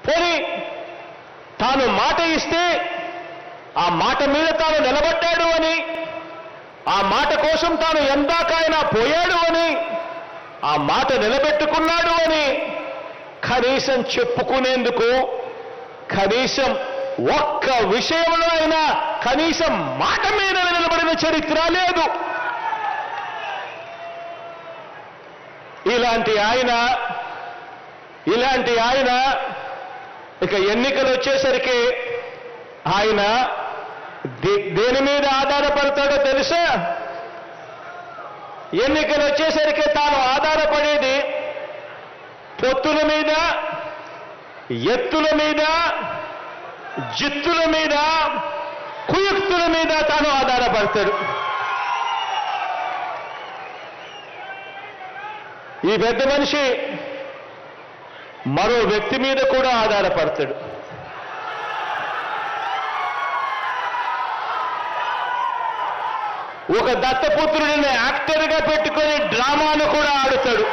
పోనీ తాను మాట ఇస్తే ఆ మాట మీద తాను నిలబడ్డాడు అని, ఆ మాట కోసం తాను ఎందాకైనా పోయాడు అని, ఆ మాట నిలబెట్టుకున్నాడు అని కనీసం చెప్పుకునేందుకు, కనీసం ఒక్క విషయంలో అయినా కనీసం మాట మీద నిలబడిన చరిత్ర లేదు. ఇలాంటి ఆయన ఇక ఎన్నికలు వచ్చేసరికి ఆయన దేని మీద ఆధారపడతాడో తెలుసా? ఎన్నికలు వచ్చేసరికి తాను ఆధారపడేది పొత్తుల మీద, ఎత్తుల మీద, జిత్తుల మీద, కుయుక్తుల మీద తాను ఆధారపడతాడు. ఈ పెద్ద మనిషి మరో వ్యక్తి మీద కూడా ఆధారపడతాడు. ఒక దత్తపుత్రుడిని యాక్టర్గా పెట్టుకొని డ్రామాను కూడా ఆడుతాడు.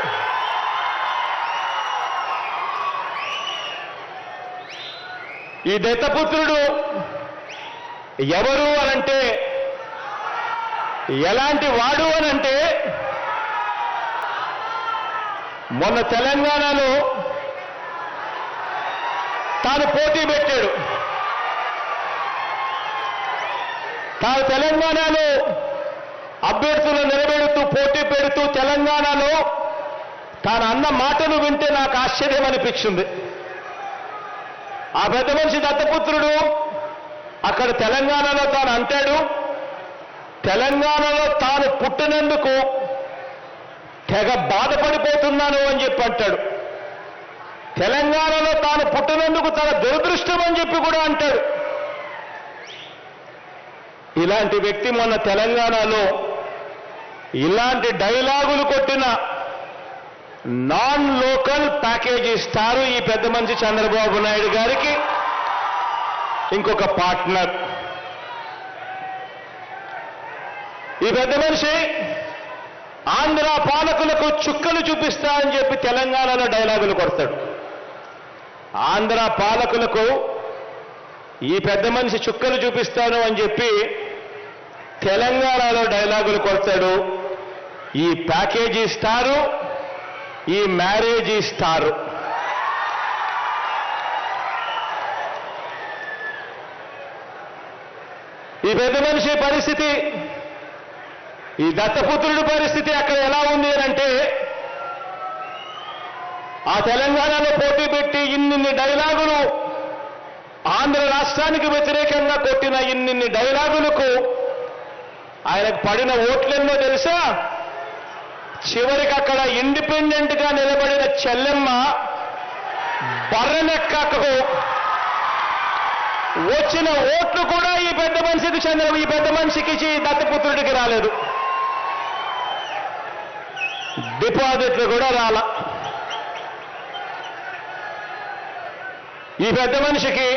ఈ దత్తపుత్రుడు ఎవరు అనంటే, ఎలాంటి వాడు అనంటే, మొన్న తెలంగాణలో తాను పోటీ పెట్టాడు. తాను తెలంగాణలో అభ్యర్థులు నిలబెడుతూ పోటీ పెడుతూ తెలంగాణలో తాను అన్న మాటలు వింటే నాకు ఆశ్చర్యం అనిపించింది. ఆ పెద్ద మనిషి దత్తపుత్రుడు అక్కడ తెలంగాణలో తాను అంటాడు, తెలంగాణలో తాను పుట్టినందుకు తెగ బాధపడిపోతున్నాను అని చెప్పి అంటాడు. తెలంగాణలో తాను పుట్టినందుకు తన దురదృష్టం అని చెప్పి కూడా అంటాడు. ఇలాంటి వ్యక్తి మొన్న తెలంగాణలో ఇలాంటి డైలాగులు కొట్టిన నాన్ లోకల్ ప్యాకేజ్ ఇస్తారు ఈ పెద్ద మనిషి చంద్రబాబు నాయుడు గారికి ఇంకొక పార్ట్నర్. ఈ పెద్ద మనిషి ఆంధ్ర పాలకులకు చుక్కలు చూపిస్తా అని చెప్పి తెలంగాణలో డైలాగులు కొడతాడు. ఆంధ్ర పాలకులకు ఈ పెద్ద మనిషి చుక్కలు చూపిస్తాను అని చెప్పి తెలంగాణలో డైలాగులు కొడతాడు. ఈ ప్యాకేజీ ఇస్తారు, ఈ మ్యారేజ్ ఇస్తారు. ఈ పెద్ద మనిషి పరిస్థితి, ఈ దత్తపుత్రుడి పరిస్థితి అక్కడ ఎలా ఉంది అంటే, ఆ తెలంగాణలో పోటీ పెట్టి ఇన్నిన్ని డైలాగులు ఆంధ్ర రాష్ట్రానికి వ్యతిరేకంగా కొట్టిన ఇన్నిన్ని డైలాగులకు ఆయనకు పడిన ఓట్లెన్నో తెలుసా? చివరికి అక్కడ ఇండిపెండెంట్ గా నిలబడిన చెల్లెమ్మ బర్రెనెక్కకు వచ్చిన ఓట్లు కూడా ఈ పెద్ద మనిషికి దత్తపుత్రుడికి రాలేదు. డిపాజిట్లు కూడా రాల. ఈ పెద్ద మనిషికి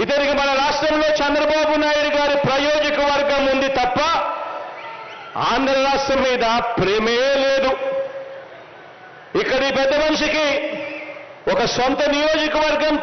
ఇతనికి మన రాష్ట్రంలో చంద్రబాబు నాయుడు గారి ప్రయోజక వర్గం ఉంది తప్ప ఆంధ్ర రాష్ట్రం మీద ప్రేమే లేదు. ఇక్కడ ఈ పెద్ద మనిషికి ఒక సొంత నియోజకవర్గం